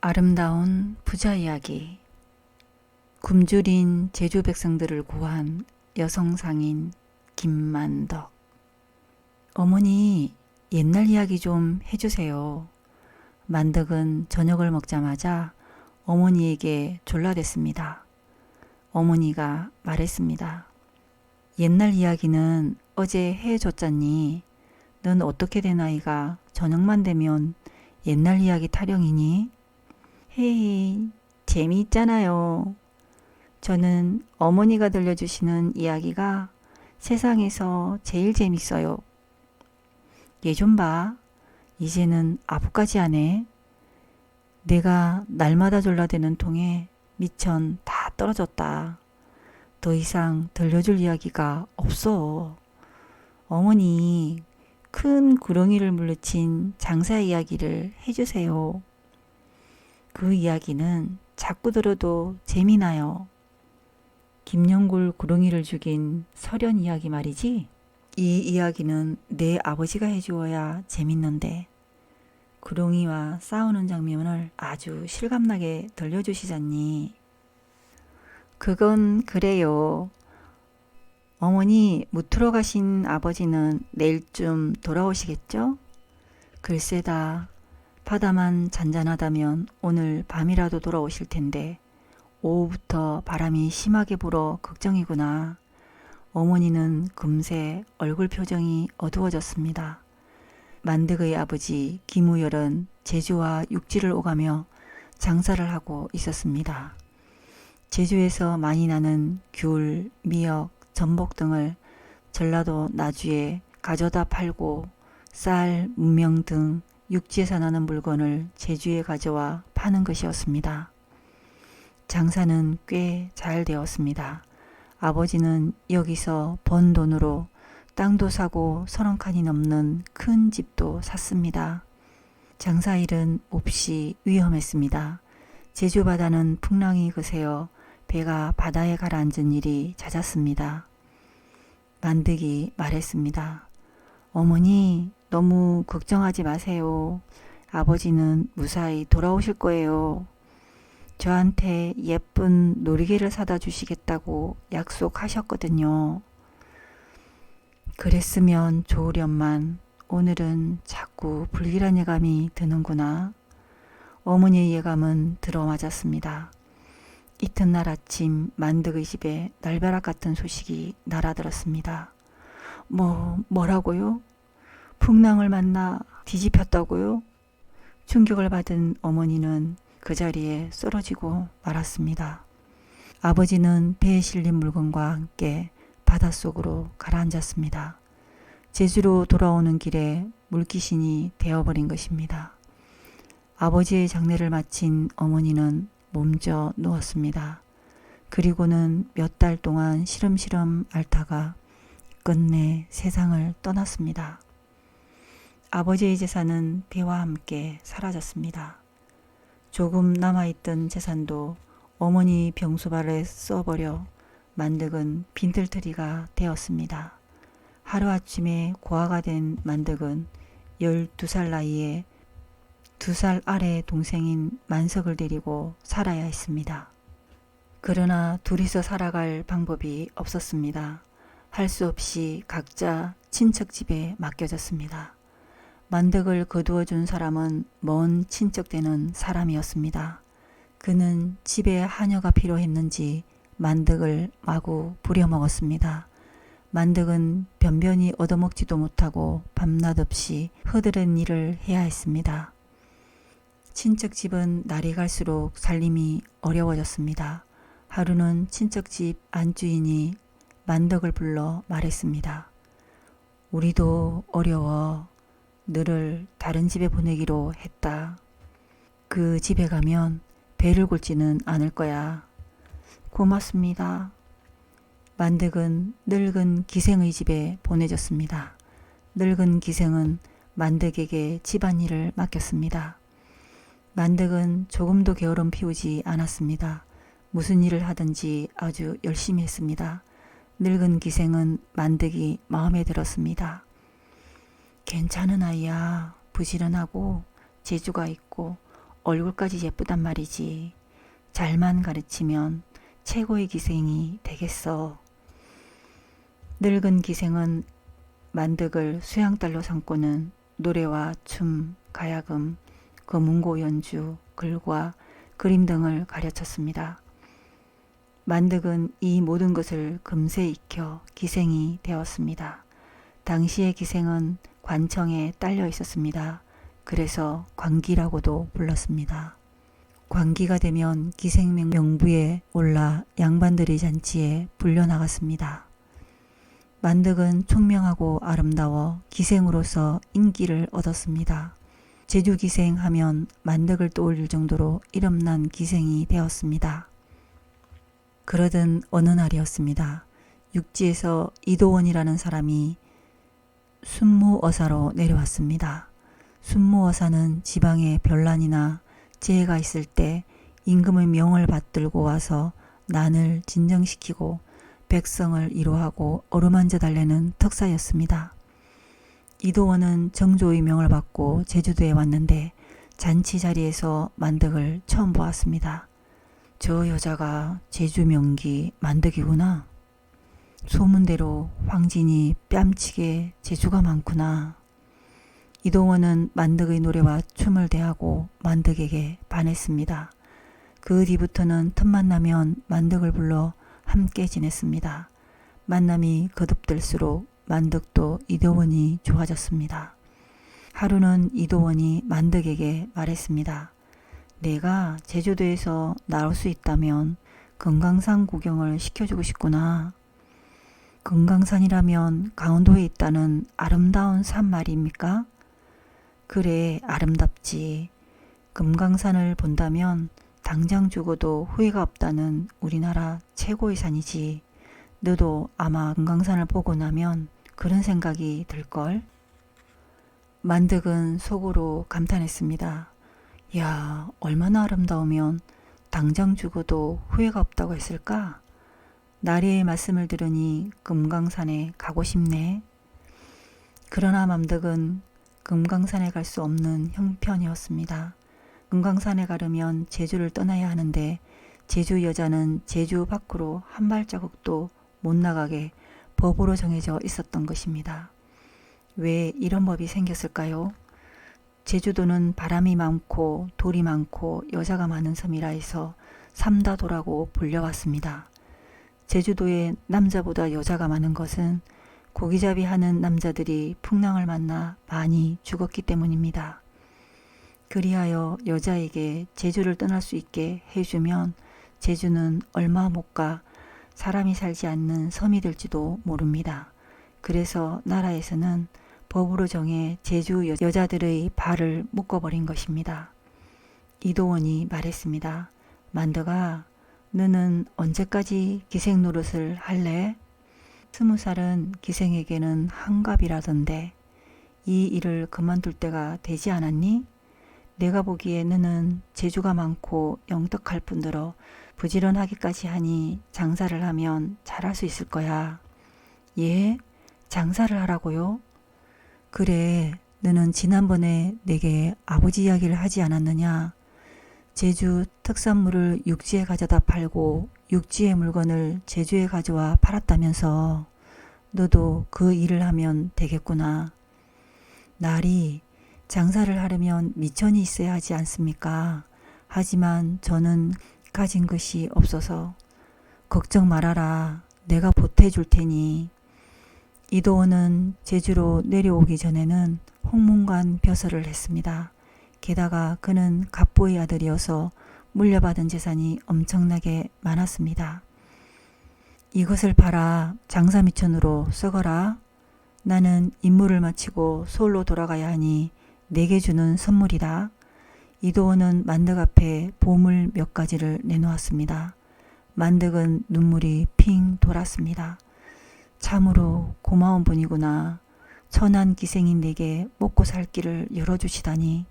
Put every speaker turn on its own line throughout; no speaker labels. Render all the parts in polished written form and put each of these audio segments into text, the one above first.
아름다운 부자 이야기. 굶주린 제주 백성들을 구한 여성 상인 김만덕. 어머니, 옛날 이야기 좀 해주세요. 만덕은 저녁을 먹자마자 어머니에게 졸라댔습니다. 어머니가 말했습니다. 옛날 이야기는 어제 해줬잖니. 넌 어떻게 된 아이가 저녁만 되면 옛날 이야기 타령이니? 헤이, 재미있잖아요. 저는 어머니가 들려주시는 이야기가 세상에서 제일 재밌어요. 얘 좀 봐. 이제는 아부까지 하네. 내가 날마다 졸라대는 통에 미천 다 떨어졌다. 더 이상 들려줄 이야기가 없어. 어머니, 큰 구렁이를 물리친 장사 이야기를 해주세요. 그 이야기는 자꾸 들어도 재미나요. 김영굴 구렁이를 죽인 설현 이야기 말이지. 이 이야기는 내 아버지가 해주어야 재밌는데 구렁이와 싸우는 장면을 아주 실감나게 들려주시잖니. 그건 그래요. 어머니 무트로 가신 아버지는 내일쯤 돌아오시겠죠? 글쎄다. 바다만 잔잔하다면 오늘 밤이라도 돌아오실 텐데 오후부터 바람이 심하게 불어 걱정이구나. 어머니는 금세 얼굴 표정이 어두워졌습니다. 만덕의 아버지 김우열은 제주와 육지를 오가며 장사를 하고 있었습니다. 제주에서 많이 나는 귤, 미역, 전복 등을 전라도 나주에 가져다 팔고 쌀, 문명 등 육지에서 나는 물건을 제주에 가져와 파는 것이었습니다. 장사는 꽤 잘 되었습니다. 아버지는 여기서 번 돈으로 땅도 사고 30칸이 넘는 큰 집도 샀습니다. 장사일은 몹시 위험했습니다. 제주 바다는 풍랑이 거세어 배가 바다에 가라앉은 일이 잦았습니다. 만덕이 말했습니다. 어머니, 너무 걱정하지 마세요. 아버지는 무사히 돌아오실 거예요. 저한테 예쁜 놀이개를 사다 주시겠다고 약속하셨거든요. 그랬으면 좋으련만 오늘은 자꾸 불길한 예감이 드는구나. 어머니의 예감은 들어맞았습니다. 이튿날 아침 만덕의 집에 날벼락 같은 소식이 날아들었습니다. 뭐라고요? 풍랑을 만나 뒤집혔다고요? 충격을 받은 어머니는 그 자리에 쓰러지고 말았습니다. 아버지는 배에 실린 물건과 함께 바닷속으로 가라앉았습니다. 제주로 돌아오는 길에 물귀신이 되어버린 것입니다. 아버지의 장례를 마친 어머니는 몸져 누웠습니다. 그리고는 몇 달 동안 시름시름 앓다가 끝내 세상을 떠났습니다. 아버지의 재산은 배와 함께 사라졌습니다. 조금 남아있던 재산도 어머니 병수발에 써버려 만덕은 빈털터리가 되었습니다. 하루아침에 고아가 된 만덕은 12살 나이에 2살 아래 동생인 만석을 데리고 살아야 했습니다. 그러나 둘이서 살아갈 방법이 없었습니다. 할 수 없이 각자 친척 집에 맡겨졌습니다. 만덕을 거두어준 사람은 먼 친척 되는 사람이었습니다. 그는 집에 하녀가 필요했는지 만덕을 마구 부려먹었습니다. 만덕은 변변히 얻어먹지도 못하고 밤낮 없이 허드렛 일을 해야 했습니다. 친척집은 날이 갈수록 살림이 어려워졌습니다. 하루는 친척집 안주인이 만덕을 불러 말했습니다. 우리도 어려워. 너를 다른 집에 보내기로 했다. 그 집에 가면 배를 굴지는 않을 거야. 고맙습니다. 만덕은 늙은 기생의 집에 보내졌습니다. 늙은 기생은 만덕에게 집안일을 맡겼습니다. 만덕은 조금도 게으름 피우지 않았습니다. 무슨 일을 하든지 아주 열심히 했습니다. 늙은 기생은 만덕이 마음에 들었습니다. 괜찮은 아이야. 부지런하고 재주가 있고 얼굴까지 예쁘단 말이지. 잘만 가르치면 최고의 기생이 되겠어. 늙은 기생은 만덕을 수양딸로 삼고는 노래와 춤, 가야금, 거문고 연주, 글과 그림 등을 가르쳤습니다. 만덕은 이 모든 것을 금세 익혀 기생이 되었습니다. 당시의 기생은 관청에 딸려 있었습니다. 그래서 관기라고도 불렀습니다. 관기가 되면 기생 명부에 올라 양반들의 잔치에 불려나갔습니다. 만덕은 총명하고 아름다워 기생으로서 인기를 얻었습니다. 제주 기생 하면 만덕을 떠올릴 정도로 이름난 기생이 되었습니다. 그러던 어느 날이었습니다. 육지에서 이도원이라는 사람이 순무어사로 내려왔습니다. 순무어사는 지방에 변란이나 재해가 있을 때 임금의 명을 받들고 와서 난을 진정시키고 백성을 위로하고 어루만져 달래는 특사였습니다. 이도원은 정조의 명을 받고 제주도에 왔는데 잔치 자리에서 만덕을 처음 보았습니다. 저 여자가 제주 명기 만덕이구나. 소문대로 황진이 뺨치게 재주가 많구나. 이도원은 만덕의 노래와 춤을 대하고 만덕에게 반했습니다. 그 뒤부터는 틈만 나면 만덕을 불러 함께 지냈습니다. 만남이 거듭될수록 만덕도 이도원이 좋아졌습니다. 하루는 이도원이 만덕에게 말했습니다. 내가 제주도에서 나올 수 있다면 금강산 구경을 시켜주고 싶구나. 금강산이라면 강원도에 있다는 아름다운 산 말입니까? 그래, 아름답지. 금강산을 본다면 당장 죽어도 후회가 없다는 우리나라 최고의 산이지. 너도 아마 금강산을 보고 나면 그런 생각이 들걸? 만덕은 속으로 감탄했습니다. 야, 얼마나 아름다우면 당장 죽어도 후회가 없다고 했을까? 나리의 말씀을 들으니 금강산에 가고 싶네. 그러나 만덕은 금강산에 갈 수 없는 형편이었습니다. 금강산에 가려면 제주를 떠나야 하는데 제주 여자는 제주 밖으로 한 발자국도 못 나가게 법으로 정해져 있었던 것입니다. 왜 이런 법이 생겼을까요? 제주도는 바람이 많고 돌이 많고 여자가 많은 섬이라 해서 삼다도라고 불려왔습니다. 제주도에 남자보다 여자가 많은 것은 고기잡이 하는 남자들이 풍랑을 만나 많이 죽었기 때문입니다. 그리하여 여자에게 제주를 떠날 수 있게 해주면 제주는 얼마 못 가 사람이 살지 않는 섬이 될지도 모릅니다. 그래서 나라에서는 법으로 정해 제주 여자들의 발을 묶어버린 것입니다. 이도원이 말했습니다. 만덕아, 너는 언제까지 기생 노릇을 할래? 20살은 기생에게는 한갑이라던데 이 일을 그만둘 때가 되지 않았니? 내가 보기에 너는 재주가 많고 영특할 뿐더러 부지런하기까지 하니 장사를 하면 잘할 수 있을 거야. 예? 장사를 하라고요? 그래, 너는 지난번에 내게 아버지 이야기를 하지 않았느냐? 제주 특산물을 육지에 가져다 팔고 육지의 물건을 제주에 가져와 팔았다면서. 너도 그 일을 하면 되겠구나. 날이 장사를 하려면 미천이 있어야 하지 않습니까? 하지만 저는 가진 것이 없어서. 걱정 말아라. 내가 보태줄 테니. 이도원은 제주로 내려오기 전에는 홍문관 벼슬을 했습니다. 게다가 그는 갑부의 아들이어서 물려받은 재산이 엄청나게 많았습니다. 이것을 팔아 장사 미천으로 썩어라. 나는 임무를 마치고 서울로 돌아가야 하니 내게 주는 선물이다. 이도원은 만덕 앞에 보물 몇 가지를 내놓았습니다. 만덕은 눈물이 핑 돌았습니다. 참으로 고마운 분이구나. 천한 기생인 내게 먹고 살 길을 열어주시다니.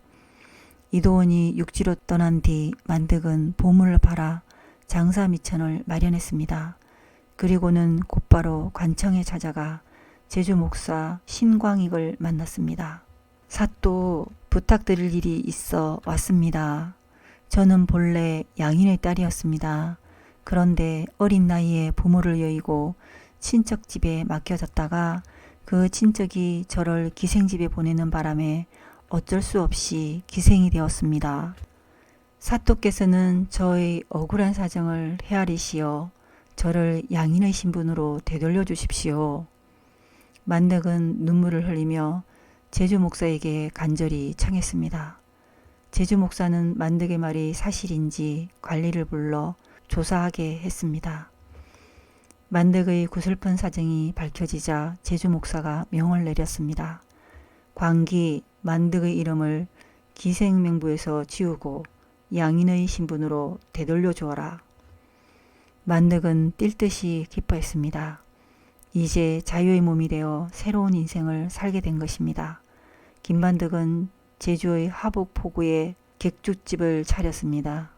이도원이 육지로 떠난 뒤 만덕은 보물을 팔아 장사 미천을 마련했습니다. 그리고는 곧바로 관청에 찾아가 제주 목사 신광익을 만났습니다. 사또 부탁드릴 일이 있어 왔습니다. 저는 본래 양인의 딸이었습니다. 그런데 어린 나이에 부모를 여의고 친척 집에 맡겨졌다가 그 친척이 저를 기생집에 보내는 바람에 어쩔 수 없이 기생이 되었습니다. 사또께서는 저의 억울한 사정을 헤아리시어 저를 양인의 신분으로 되돌려 주십시오. 만덕은 눈물을 흘리며 제주 목사에게 간절히 청했습니다. 제주 목사는 만덕의 말이 사실인지 관리를 불러 조사하게 했습니다. 만덕의 구슬픈 사정이 밝혀지자 제주 목사가 명을 내렸습니다. 광기 만덕의 이름을 기생명부에서 지우고 양인의 신분으로 되돌려 주어라. 만덕은 뛸 듯이 기뻐했습니다. 이제 자유의 몸이 되어 새로운 인생을 살게 된 것입니다. 김만덕은 제주의 하북포구에 객주집을 차렸습니다.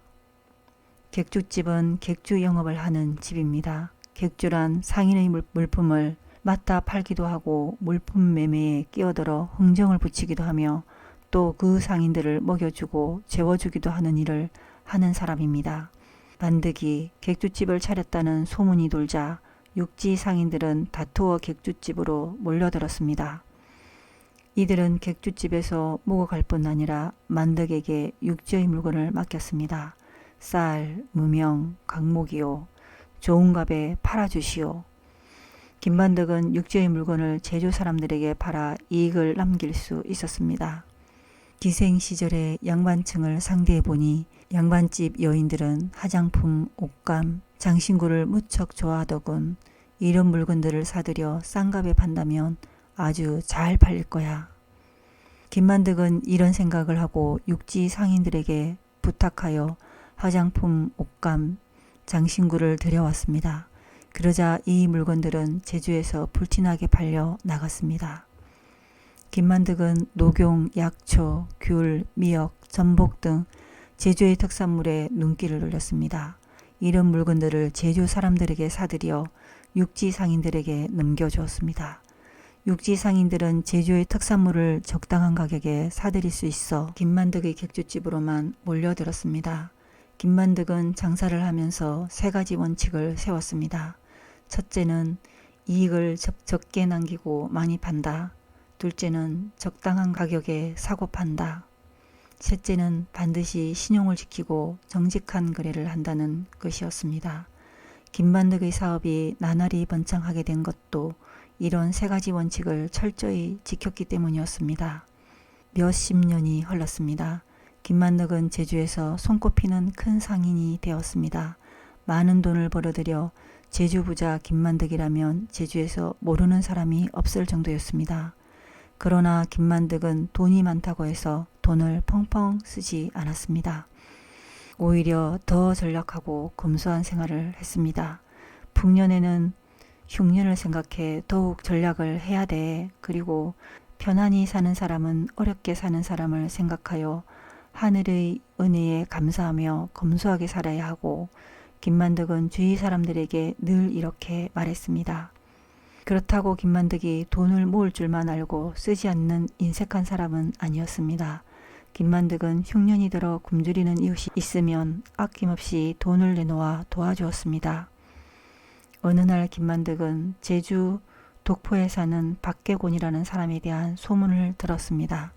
객주집은 객주 영업을 하는 집입니다. 객주란 상인의 물품을 맡아 팔기도 하고 물품 매매에 끼어들어 흥정을 붙이기도 하며 또 그 상인들을 먹여주고 재워주기도 하는 일을 하는 사람입니다. 만덕이 객주집을 차렸다는 소문이 돌자 육지 상인들은 다투어 객주집으로 몰려들었습니다. 이들은 객주집에서 먹어갈 뿐 아니라 만덕에게 육지의 물건을 맡겼습니다. 쌀, 무명, 강목이요. 좋은 값에 팔아주시오. 김만덕은 육지의 물건을 제주 사람들에게 팔아 이익을 남길 수 있었습니다. 기생 시절에 양반층을 상대해 보니 양반집 여인들은 화장품, 옷감, 장신구를 무척 좋아하더군. 이런 물건들을 사들여 싼 값에 판다면 아주 잘 팔릴 거야. 김만덕은 이런 생각을 하고 육지 상인들에게 부탁하여 화장품, 옷감, 장신구를 들여왔습니다. 그러자 이 물건들은 제주에서 불티나게 팔려 나갔습니다. 김만덕은 녹용, 약초, 귤, 미역, 전복 등 제주의 특산물에 눈길을 돌렸습니다. 이런 물건들을 제주 사람들에게 사들여 육지 상인들에게 넘겨주었습니다. 육지 상인들은 제주의 특산물을 적당한 가격에 사들일 수 있어 김만덕의 객주집으로만 몰려들었습니다. 김만덕은 장사를 하면서 세 가지 원칙을 세웠습니다. 첫째는 이익을 적게 남기고 많이 판다. 둘째는 적당한 가격에 사고 판다. 셋째는 반드시 신용을 지키고 정직한 거래를 한다는 것이었습니다. 김만덕의 사업이 나날이 번창하게 된 것도 이런 세 가지 원칙을 철저히 지켰기 때문이었습니다. 몇십 년이 흘렀습니다. 김만덕은 제주에서 손꼽히는 큰 상인이 되었습니다. 많은 돈을 벌어들여 제주 부자 김만덕이라면 제주에서 모르는 사람이 없을 정도였습니다. 그러나 김만덕은 돈이 많다고 해서 돈을 펑펑 쓰지 않았습니다. 오히려 더 전략하고 검소한 생활을 했습니다. 풍년에는 흉년을 생각해 더욱 전략을 해야 돼. 그리고 편안히 사는 사람은 어렵게 사는 사람을 생각하여 하늘의 은혜에 감사하며 검소하게 살아야 하고, 김만덕은 주위 사람들에게 늘 이렇게 말했습니다. 그렇다고 김만덕이 돈을 모을 줄만 알고 쓰지 않는 인색한 사람은 아니었습니다. 김만덕은 흉년이 들어 굶주리는 이웃이 있으면 아낌없이 돈을 내놓아 도와주었습니다. 어느 날 김만덕은 제주 독포에 사는 박계곤이라는 사람에 대한 소문을 들었습니다.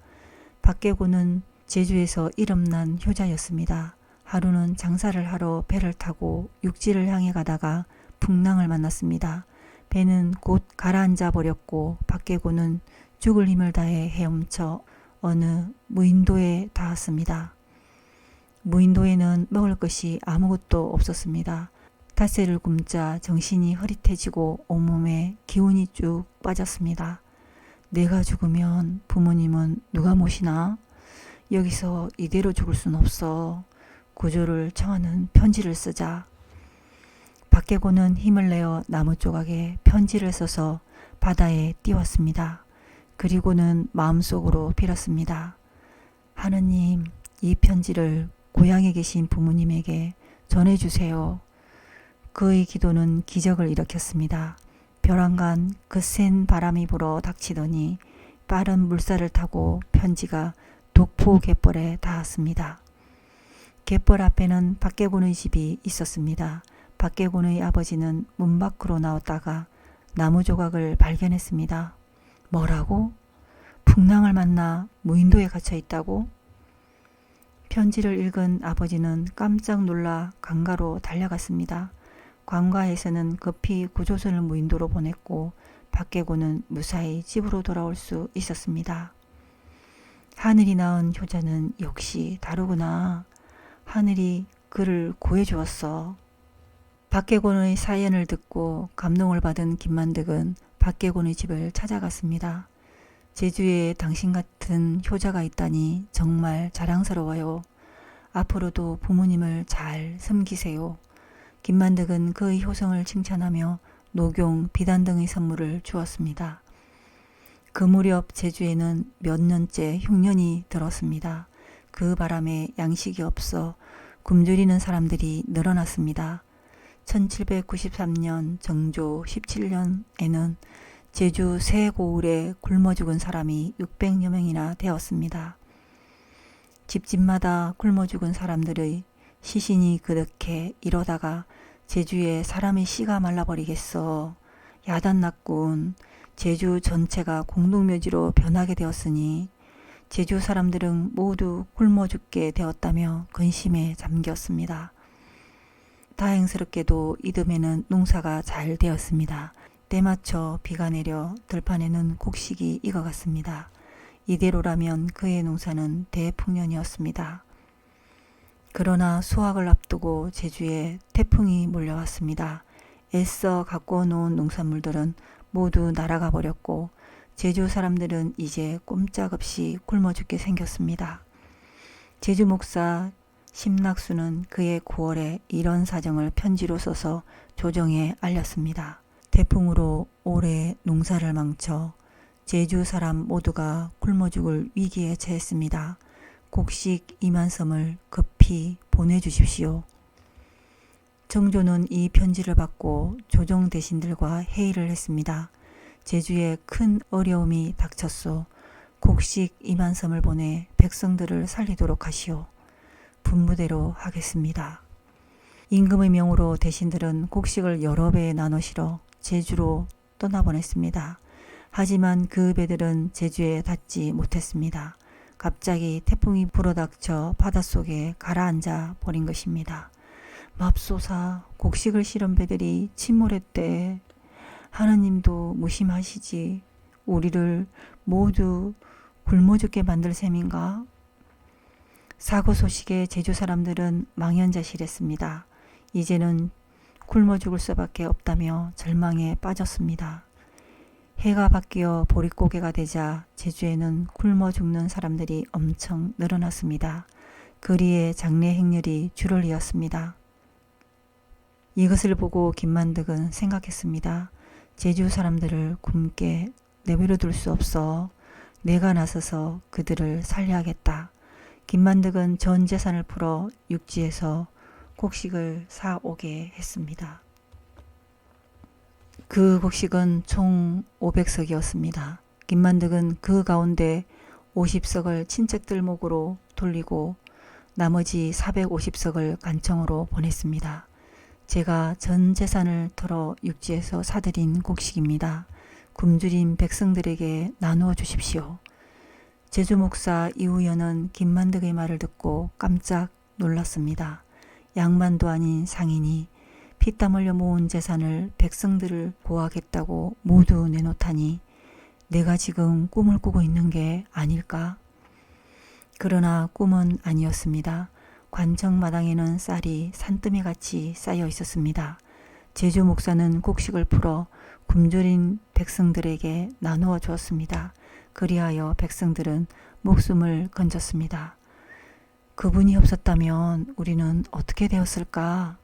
박계곤은 제주에서 이름난 효자였습니다. 하루는 장사를 하러 배를 타고 육지를 향해 가다가 풍랑을 만났습니다. 배는 곧 가라앉아 버렸고 박계곤은 죽을 힘을 다해 헤엄쳐 어느 무인도에 닿았습니다. 무인도에는 먹을 것이 아무것도 없었습니다. 닷새를 굶자 정신이 흐릿해지고 온몸에 기운이 쭉 빠졌습니다. 내가 죽으면 부모님은 누가 모시나? 여기서 이대로 죽을 순 없어. 구조를 청하는 편지를 쓰자. 박계곤은 힘을 내어 나무 조각에 편지를 써서 바다에 띄웠습니다. 그리고는 마음속으로 빌었습니다. 하느님, 이 편지를 고향에 계신 부모님에게 전해주세요. 그의 기도는 기적을 일으켰습니다. 벼랑간 거센 바람이 불어 닥치더니 빠른 물살을 타고 편지가 독포 갯벌에 닿았습니다. 갯벌 앞에는 박개곤의 집이 있었습니다. 박개곤의 아버지는 문 밖으로 나왔다가 나무 조각을 발견했습니다. 뭐라고? 풍랑을 만나 무인도에 갇혀 있다고? 편지를 읽은 아버지는 깜짝 놀라 강가로 달려갔습니다. 관가에서는 급히 구조선을 무인도로 보냈고 박개곤은 무사히 집으로 돌아올 수 있었습니다. 하늘이 낳은 효자는 역시 다르구나. 하늘이 그를 구해주었어. 박개곤의 사연을 듣고 감동을 받은 김만득은 박개곤의 집을 찾아갔습니다. 제주에 당신 같은 효자가 있다니 정말 자랑스러워요. 앞으로도 부모님을 잘 섬기세요. 김만득은 그의 효성을 칭찬하며 녹용, 비단 등의 선물을 주었습니다. 그 무렵 제주에는 몇 년째 흉년이 들었습니다. 그 바람에 양식이 없어 굶주리는 사람들이 늘어났습니다. 1793년 정조 17년에는 제주 새고을에 굶어 죽은 사람이 600여 명이나 되었습니다. 집집마다 굶어 죽은 사람들의 시신이 그득해 이러다가 제주에 사람의 씨가 말라버리겠어. 야단났군. 제주 전체가 공동묘지로 변하게 되었으니 제주 사람들은 모두 굶어 죽게 되었다며 근심에 잠겼습니다. 다행스럽게도 이듬해는 농사가 잘 되었습니다. 때맞춰 비가 내려 들판에는 곡식이 익어갔습니다. 이대로라면 그의 농사는 대풍년이었습니다. 그러나 수확을 앞두고 제주에 태풍이 몰려왔습니다. 애써 가꾸어 놓은 농산물들은 모두 날아가 버렸고 제주 사람들은 이제 꼼짝없이 굶어 죽게 생겼습니다. 제주 목사 심낙수는 그의 9월에 이런 사정을 편지로 써서 조정에 알렸습니다. 태풍으로 올해 농사를 망쳐 제주 사람 모두가 굶어 죽을 위기에 처했습니다. 곡식 2만 섬을 급히 보내주십시오. 정조는 이 편지를 받고 조정 대신들과 회의를 했습니다. 제주에 큰 어려움이 닥쳤소. 곡식 2만 섬을 보내 백성들을 살리도록 하시오. 분부대로 하겠습니다. 임금의 명으로 대신들은 곡식을 여러 배에 나눠 실어 제주로 떠나보냈습니다. 하지만 그 배들은 제주에 닿지 못했습니다. 갑자기 태풍이 불어닥쳐 바닷속에 가라앉아 버린 것입니다. 맙소사, 곡식을 실은 배들이 침몰했대. 하느님도 무심하시지. 우리를 모두 굶어 죽게 만들 셈인가? 사고 소식에 제주 사람들은 망연자실했습니다. 이제는 굶어 죽을 수밖에 없다며 절망에 빠졌습니다. 해가 바뀌어 보릿고개가 되자 제주에는 굶어 죽는 사람들이 엄청 늘어났습니다. 거리에 장례 행렬이 줄을 이었습니다. 이것을 보고 김만득은 생각했습니다. 제주 사람들을 굶게 내버려 둘 수 없어. 내가 나서서 그들을 살려야겠다. 김만득은 전 재산을 풀어 육지에서 곡식을 사오게 했습니다. 그 곡식은 총 500석이었습니다. 김만득은 그 가운데 50석을 친척들 목으로 돌리고 나머지 450석을 간청으로 보냈습니다. 제가 전 재산을 털어 육지에서 사들인 곡식입니다. 굶주린 백성들에게 나누어 주십시오. 제주 목사 이우연은 김만득의 말을 듣고 깜짝 놀랐습니다. 양반도 아닌 상인이 피땀 흘려 모은 재산을 백성들을 보호하겠다고 모두 내놓다니 내가 지금 꿈을 꾸고 있는 게 아닐까? 그러나 꿈은 아니었습니다. 관청마당에는 쌀이 산더미같이 쌓여 있었습니다. 제주 목사는 곡식을 풀어 굶주린 백성들에게 나누어 주었습니다. 그리하여 백성들은 목숨을 건졌습니다. 그분이 없었다면 우리는 어떻게 되었을까?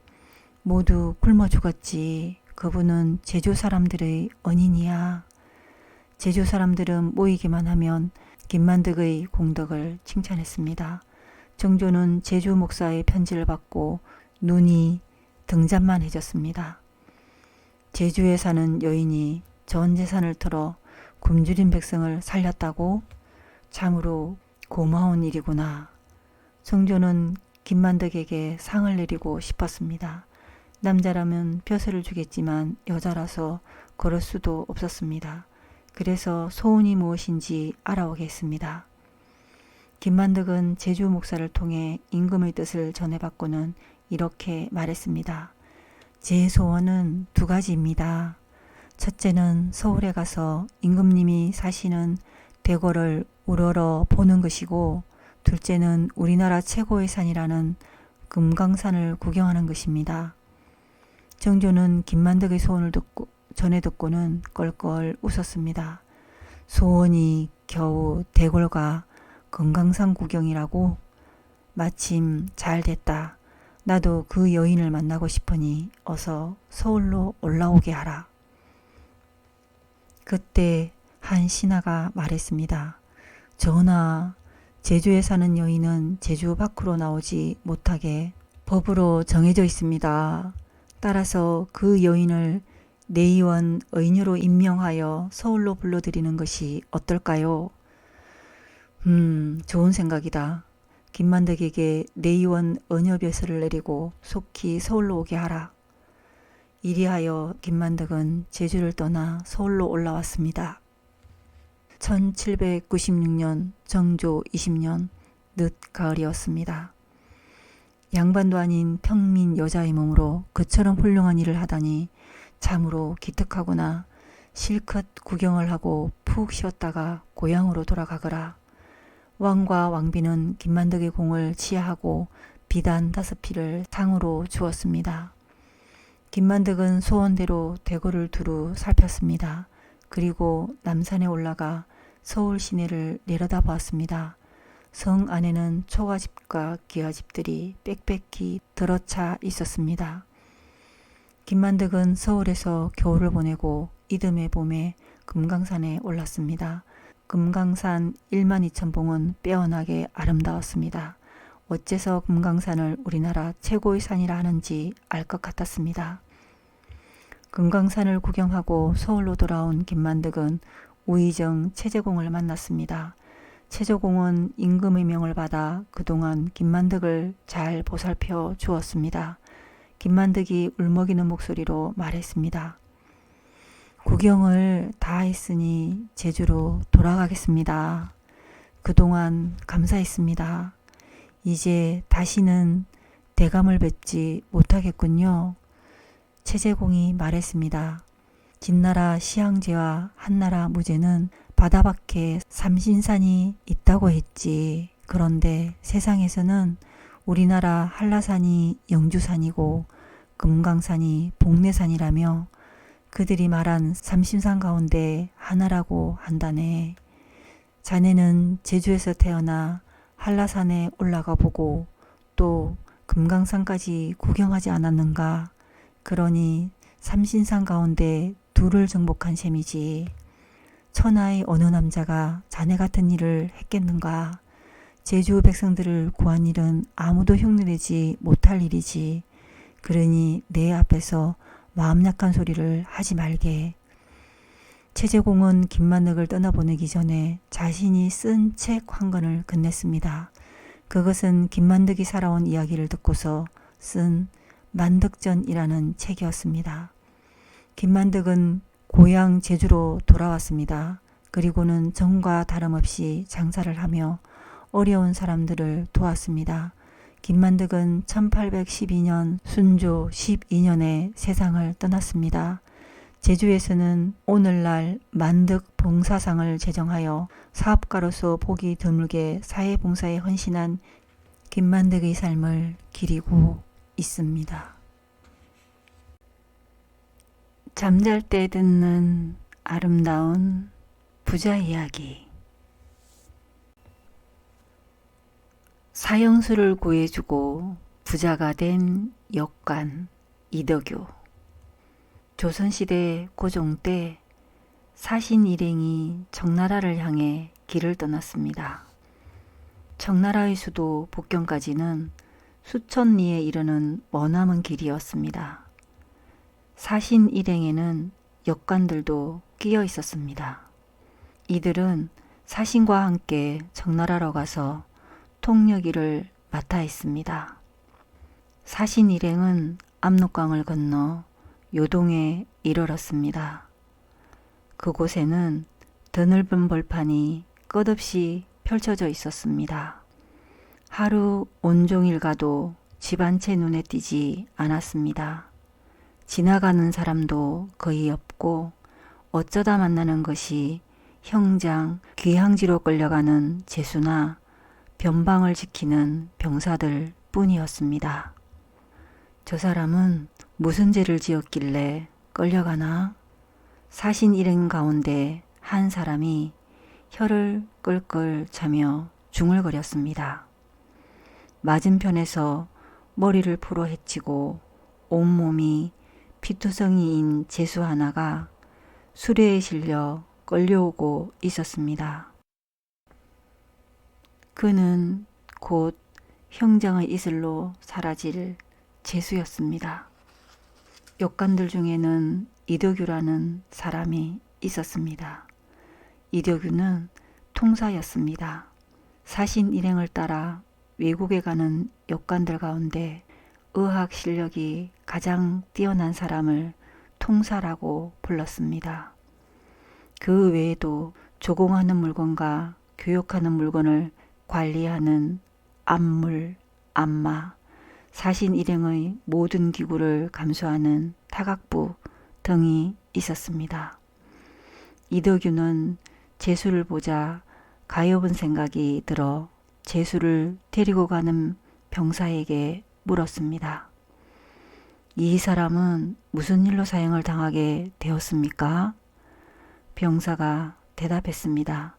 모두 굶어 죽었지. 그분은 제주 사람들의 언인이야. 제주 사람들은 모이기만 하면 김만득의 공덕을 칭찬했습니다. 정조는 제주 목사의 편지를 받고 눈이 등잔만해졌습니다. 제주에 사는 여인이 전 재산을 털어 굶주린 백성을 살렸다고? 참으로 고마운 일이구나. 정조는 김만덕에게 상을 내리고 싶었습니다. 남자라면 벼슬을 주겠지만 여자라서 그럴 수도 없었습니다. 그래서 소원이 무엇인지 알아오겠습니다. 김만덕은 제주 목사를 통해 임금의 뜻을 전해받고는 이렇게 말했습니다. 제 소원은 두 가지입니다. 첫째는 서울에 가서 임금님이 사시는 대궐을 우러러 보는 것이고, 둘째는 우리나라 최고의 산이라는 금강산을 구경하는 것입니다. 정조는 김만덕의 소원을 전해 듣고는 껄껄 웃었습니다. 소원이 겨우 대궐과 금강산 구경이라고? 마침 잘 됐다. 나도 그 여인을 만나고 싶으니 어서 서울로 올라오게 하라. 그때 한 신하가 말했습니다. 전하, 제주에 사는 여인은 제주 밖으로 나오지 못하게 법으로 정해져 있습니다. 따라서 그 여인을 내의원 의녀로 임명하여 서울로 불러들이는 것이 어떨까요? 좋은 생각이다. 김만덕에게 내의원 의녀벼슬을 내리고 속히 서울로 오게 하라. 이리하여 김만덕은 제주를 떠나 서울로 올라왔습니다. 1796년 정조 20년 늦가을이었습니다. 양반도 아닌 평민 여자의 몸으로 그처럼 훌륭한 일을 하다니 참으로 기특하구나. 실컷 구경을 하고 푹 쉬었다가 고향으로 돌아가거라. 왕과 왕비는 김만덕의 공을 치하하고 비단 5피를 상으로 주었습니다. 김만덕은 소원대로 대궐을 두루 살폈습니다. 그리고 남산에 올라가 서울 시내를 내려다보았습니다. 성 안에는 초가집과 기와집들이 빽빽히 들어차 있었습니다. 김만덕은 서울에서 겨울을 보내고 이듬해 봄에 금강산에 올랐습니다. 금강산 12,000봉은 빼어나게 아름다웠습니다. 어째서 금강산을 우리나라 최고의 산이라 하는지 알 것 같았습니다. 금강산을 구경하고 서울로 돌아온 김만덕은 우의정 최재공을 만났습니다. 최재공은 임금의 명을 받아 그동안 김만덕을 잘 보살펴 주었습니다. 김만덕이 울먹이는 목소리로 말했습니다. 구경을 다 했으니 제주로 돌아가겠습니다. 그동안 감사했습니다. 이제 다시는 대감을 뵙지 못하겠군요. 최재공이 말했습니다. 진나라 시황제와 한나라 무제는 바다 밖에 삼신산이 있다고 했지. 그런데 세상에서는 우리나라 한라산이 영주산이고 금강산이 복례산이라며 그들이 말한 삼신산 가운데 하나라고 한다네. 자네는 제주에서 태어나 한라산에 올라가 보고 또 금강산까지 구경하지 않았는가? 그러니 삼신산 가운데 둘을 정복한 셈이지. 천하의 어느 남자가 자네 같은 일을 했겠는가? 제주 백성들을 구한 일은 아무도 흉내내지 못할 일이지. 그러니 내 앞에서 마음 약한 소리를 하지 말게. 최재공은 김만덕을 떠나보내기 전에 자신이 쓴 책 한 권을 건넸습니다. 그것은 김만덕이 살아온 이야기를 듣고서 쓴 만덕전이라는 책이었습니다. 김만덕은 고향 제주로 돌아왔습니다. 그리고는 전과 다름없이 장사를 하며 어려운 사람들을 도왔습니다. 김만덕은 1812년 순조 12년에 세상을 떠났습니다. 제주에서는 오늘날 만덕 봉사상을 제정하여 사업가로서 보기 드물게 사회봉사에 헌신한 김만덕의 삶을 기리고 있습니다. 잠잘 때 듣는 아름다운 부자 이야기. 사형수를 구해주고 부자가 된 역관 이덕유. 조선시대 고종 때 사신 일행이 청나라를 향해 길을 떠났습니다. 청나라의 수도 복경까지는 수천 리에 이르는 머나먼 길이었습니다. 사신 일행에는 역관들도 끼어 있었습니다. 이들은 사신과 함께 청나라로 가서 통역일을 맡아 했습니다. 사신 일행은 압록강을 건너 요동에 이르렀습니다. 그곳에는 드넓은 벌판이 끝없이 펼쳐져 있었습니다. 하루 온종일 가도 집 한 채 눈에 띄지 않았습니다. 지나가는 사람도 거의 없고 어쩌다 만나는 것이 형장, 귀향지로 끌려가는 제수나 변방을 지키는 병사들 뿐이었습니다. 저 사람은 무슨 죄를 지었길래 끌려가나? 사신 일행 가운데 한 사람이 혀를 끌끌 차며 중얼거렸습니다. 맞은편에서 머리를 풀어 헤치고 온몸이 피투성이인 제수 하나가 수레에 실려 끌려오고 있었습니다. 그는 곧 형장의 이슬로 사라질 제수였습니다. 역관들 중에는 이덕유라는 사람이 있었습니다. 이덕유는 통사였습니다. 사신 일행을 따라 외국에 가는 역관들 가운데 의학 실력이 가장 뛰어난 사람을 통사라고 불렀습니다. 그 외에도 조공하는 물건과 교육하는 물건을 관리하는 안물, 안마, 사신 일행의 모든 기구를 감수하는 타각부 등이 있었습니다. 이덕유는 제수를 보자 가엾은 생각이 들어 제수를 데리고 가는 병사에게 물었습니다. 이 사람은 무슨 일로 사형을 당하게 되었습니까? 병사가 대답했습니다.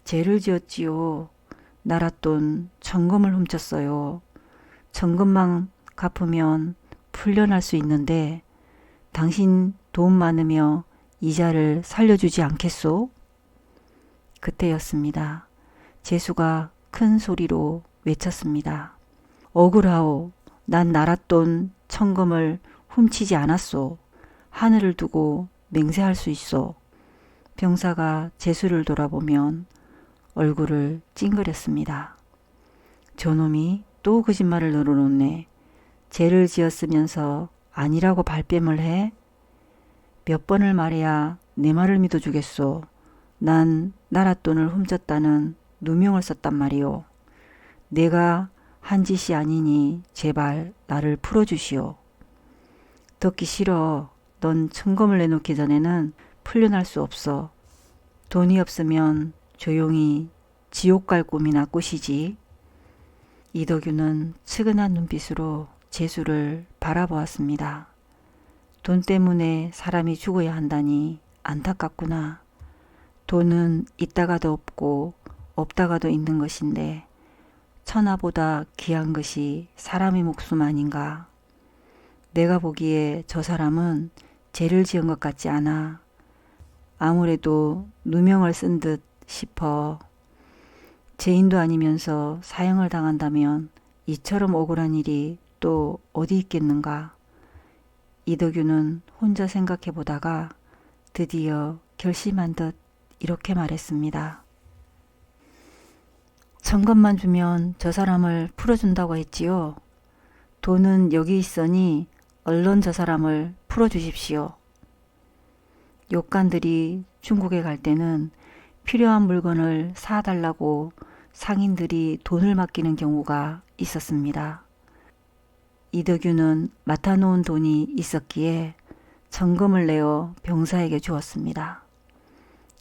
죄를 지었지요. 나랏돈 천금을 훔쳤어요. 천금만 갚으면 풀려날 수 있는데 당신 돈 많으며 이자를 살려주지 않겠소? 그때였습니다. 제수가 큰 소리로 외쳤습니다. 억울하오. 난 나랏돈 천금을 훔치지 않았소. 하늘을 두고 맹세할 수 있소. 병사가 제수를 돌아보면 얼굴을 찡그렸습니다. 저놈이 또 거짓말을 늘어놓네. 죄를 지었으면서 아니라고 발뺌을 해? 몇 번을 말해야 내 말을 믿어주겠소. 난 나랏돈을 훔쳤다는 누명을 썼단 말이오. 내가 한 짓이 아니니 제발 나를 풀어주시오. 듣기 싫어. 넌 천금을 내놓기 전에는 풀려날 수 없어. 돈이 없으면 조용히 지옥 갈 꿈이나 꾸시지. 이덕유는 측은한 눈빛으로 제수를 바라보았습니다. 돈 때문에 사람이 죽어야 한다니 안타깝구나. 돈은 있다가도 없고 없다가도 있는 것인데 천하보다 귀한 것이 사람의 목숨 아닌가. 내가 보기에 저 사람은 죄를 지은 것 같지 않아. 아무래도 누명을 쓴 듯 싶어. 죄인도 아니면서 사형을 당한다면 이처럼 억울한 일이 또 어디 있겠는가. 이덕유는 혼자 생각해 보다가 드디어 결심한 듯 이렇게 말했습니다. 천금만 주면 저 사람을 풀어준다고 했지요. 돈은 여기 있으니 얼른 저 사람을 풀어주십시오. 욕관들이 중국에 갈 때는 필요한 물건을 사달라고 상인들이 돈을 맡기는 경우가 있었습니다. 이덕유는 맡아놓은 돈이 있었기에 천금을 내어 병사에게 주었습니다.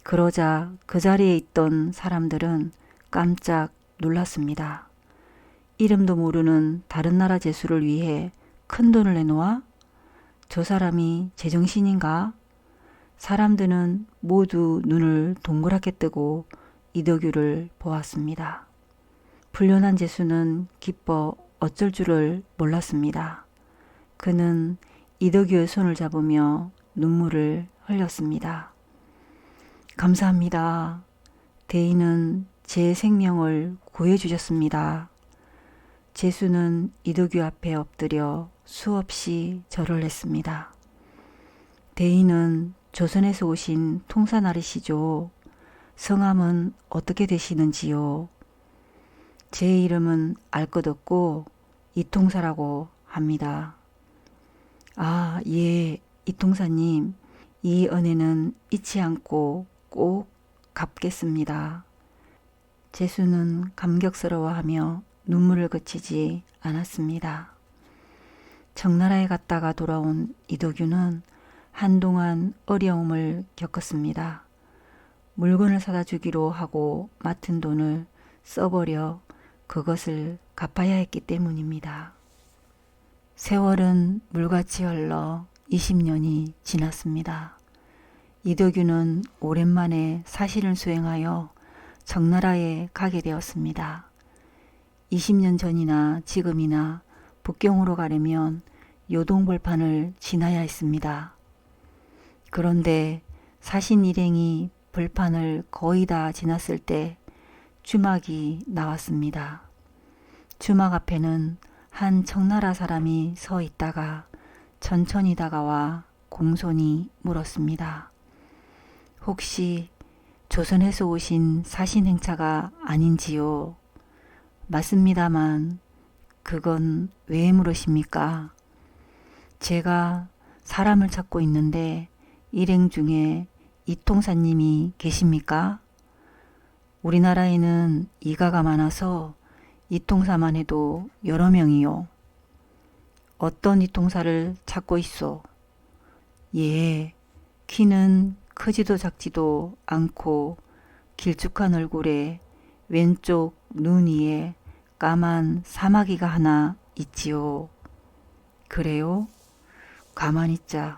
그러자 그 자리에 있던 사람들은 깜짝 놀랐습니다. 이름도 모르는 다른 나라 제수를 위해 큰 돈을 내놓아? 저 사람이 제정신인가? 사람들은 모두 눈을 동그랗게 뜨고 이덕유를 보았습니다. 불륜한 제수는 기뻐 어쩔 줄을 몰랐습니다. 그는 이덕유의 손을 잡으며 눈물을 흘렸습니다. 감사합니다. 대인은 제 생명을 구해주셨습니다. 제수는 이덕유 앞에 엎드려 수없이 절을 했습니다. 대인은 조선에서 오신 통사나리시죠. 성함은 어떻게 되시는지요? 제 이름은 알 것 없고 이통사라고 합니다. 아, 예, 이통사님, 이 은혜는 잊지 않고 꼭 갚겠습니다. 제수는 감격스러워하며 눈물을 그치지 않았습니다. 청나라에 갔다가 돌아온 이도규는 한동안 어려움을 겪었습니다. 물건을 사다 주기로 하고 맡은 돈을 써버려 그것을 갚아야 했기 때문입니다. 세월은 물같이 흘러 20년이 지났습니다. 이도규는 오랜만에 사신을 수행하여 청나라에 가게 되었습니다. 20년 전이나 지금이나 북경으로 가려면 요동벌판을 지나야 했습니다. 그런데 사신 일행이 벌판을 거의 다 지났을 때 주막이 나왔습니다. 주막 앞에는 한 청나라 사람이 서 있다가 천천히 다가와 공손히 물었습니다. 혹시 조선에서 오신 사신행차가 아닌지요? 맞습니다만 그건 왜 물으십니까? 제가 사람을 찾고 있는데 일행 중에 이통사님이 계십니까? 우리나라에는 이가가 많아서 이통사만 해도 여러 명이요. 어떤 이통사를 찾고 있소? 예, 키는 크지도 작지도 않고 길쭉한 얼굴에 왼쪽 눈 위에 까만 사마귀가 하나 있지요. 그래요? 가만 있자.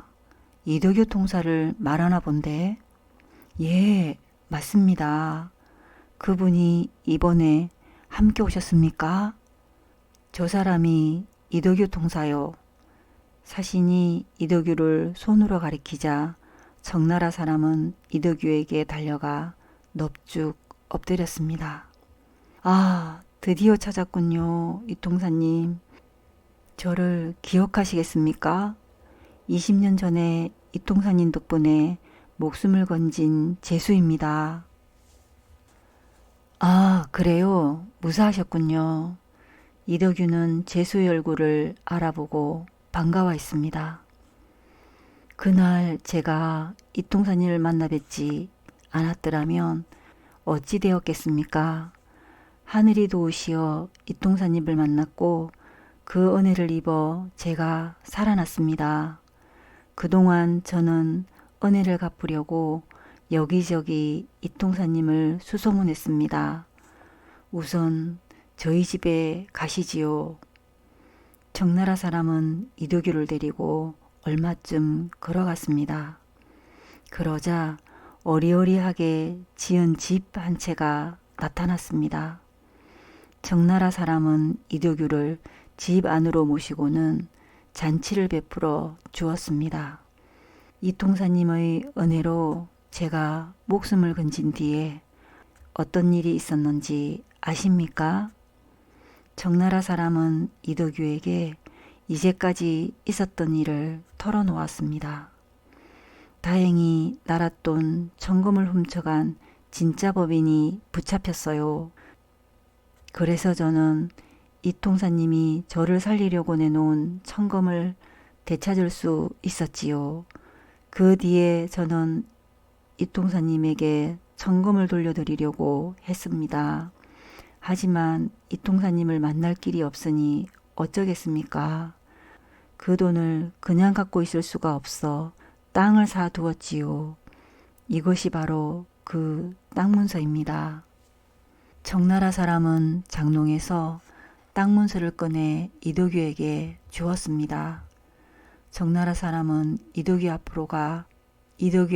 이도규 통사를 말하나 본데? 예, 맞습니다. 그분이 이번에 함께 오셨습니까? 저 사람이 이도규 통사요. 사신이 이도규를 손으로 가리키자 청나라 사람은 이도규에게 달려가 넙죽 엎드렸습니다. 아, 드디어 찾았군요, 이통사님. 저를 기억하시겠습니까? 20년 전에 이통사님 덕분에 목숨을 건진 제수입니다. 아, 그래요? 무사하셨군요. 이도규는 제수의 얼굴을 알아보고 반가워했습니다. 그날 제가 이통사님을 만나 뵙지 않았더라면 어찌 되었겠습니까? 하늘이 도우시어 이통사님을 만났고 그 은혜를 입어 제가 살아났습니다. 그동안 저는 은혜를 갚으려고 여기저기 이통사님을 수소문했습니다. 우선 저희 집에 가시지요. 청나라 사람은 이도규를 데리고 얼마쯤 걸어갔습니다. 그러자 어리어리하게 지은 집 한 채가 나타났습니다. 청나라 사람은 이도규를 집 안으로 모시고는 잔치를 베풀어 주었습니다. 이통사님의 은혜로 제가 목숨을 건진 뒤에 어떤 일이 있었는지 아십니까? 청나라 사람은 이도규에게 이제까지 있었던 일을 털어놓았습니다. 다행히 나랏돈 천금을 훔쳐간 진짜 법인이 붙잡혔어요. 그래서 저는 이통사님이 저를 살리려고 내놓은 천금을 되찾을 수 있었지요. 그 뒤에 저는 이통사님에게 천금을 돌려드리려고 했습니다. 하지만 이통사님을 만날 길이 없으니 어쩌겠습니까? 그 돈을 그냥 갖고 있을 수가 없어 땅을 사두었지요. 이것이 바로 그 땅 문서입니다. 청나라 사람은 장롱에서 땅 문서를 꺼내 이도규에게 주었습니다. 청나라 사람은 이도규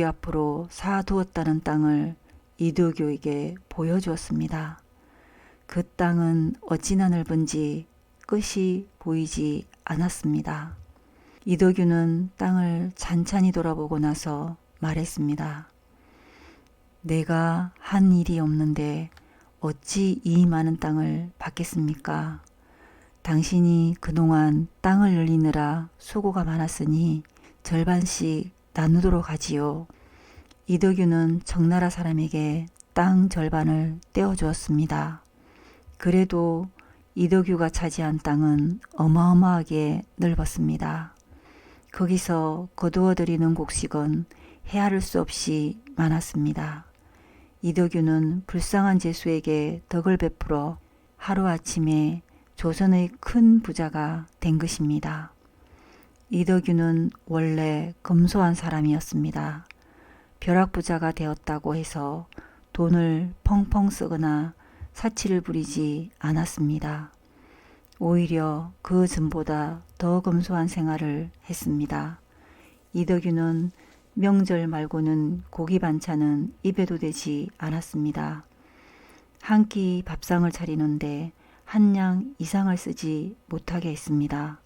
앞으로 사두었다는 땅을 이도규에게 보여주었습니다. 그 땅은 어찌나 넓은지 끝이 보이지 않았습니다. 이도규는 땅을 찬찬히 돌아보고 나서 말했습니다. 내가 한 일이 없는데 어찌 이 많은 땅을 받겠습니까? 당신이 그동안 땅을 늘리느라 수고가 많았으니 절반씩 나누도록 하지요. 이도규는 청나라 사람에게 땅 절반을 떼어주었습니다. 그래도 이덕유가 차지한 땅은 어마어마하게 넓었습니다. 거기서 거두어들이는 곡식은 헤아릴 수 없이 많았습니다. 이덕유는 불쌍한 제수에게 덕을 베풀어 하루아침에 조선의 큰 부자가 된 것입니다. 이덕유는 원래 검소한 사람이었습니다. 벼락부자가 되었다고 해서 돈을 펑펑 쓰거나 사치를 부리지 않았습니다. 오히려 그 전보다 더 검소한 생활을 했습니다. 이덕유는 명절 말고는 고기 반찬은 입에도 대지 않았습니다. 한 끼 밥상을 차리는데 한 냥 이상을 쓰지 못하게 했습니다.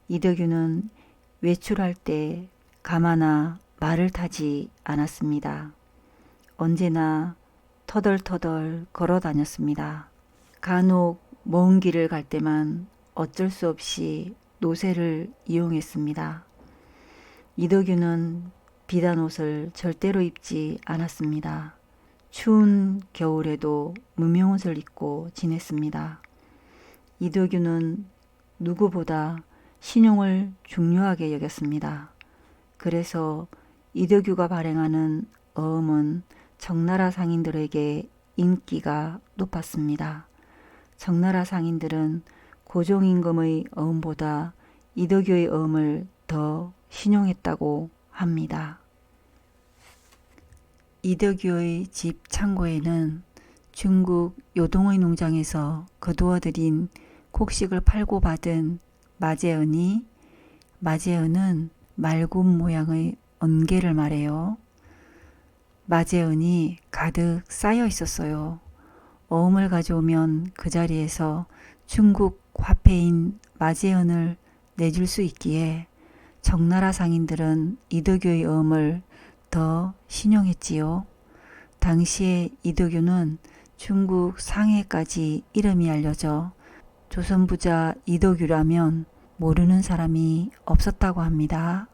이덕유는 외출할 때 가마나 말을 타지 않았습니다. 언제나 터덜터덜 걸어 다녔습니다. 간혹 먼 길을 갈 때만 어쩔 수 없이 노새를 이용했습니다. 이덕유는 비단 옷을 절대로 입지 않았습니다. 추운 겨울에도 무명옷을 입고 지냈습니다. 이덕유는 누구보다 신용을 중요하게 여겼습니다. 그래서 이덕유가 발행하는 어음은 청나라 상인들에게 인기가 높았습니다. 청나라 상인들은 고종임금의 어음보다 이덕유의 어음을 더 신용했다고 합니다. 이덕유의 집 창고에는 중국 요동의 농장에서 거두어들인 곡식을 팔고 받은 마제은이, 마제은은 말굽 모양의 언개를 말해요. 마제은이 가득 쌓여 있었어요. 어음을 가져오면 그 자리에서 중국 화폐인 마제은을 내줄 수 있기에 청나라 상인들은 이덕유의 어음을 더 신용했지요. 당시에 이덕유는 중국 상해까지 이름이 알려져 조선 부자 이덕유라면 모르는 사람이 없었다고 합니다.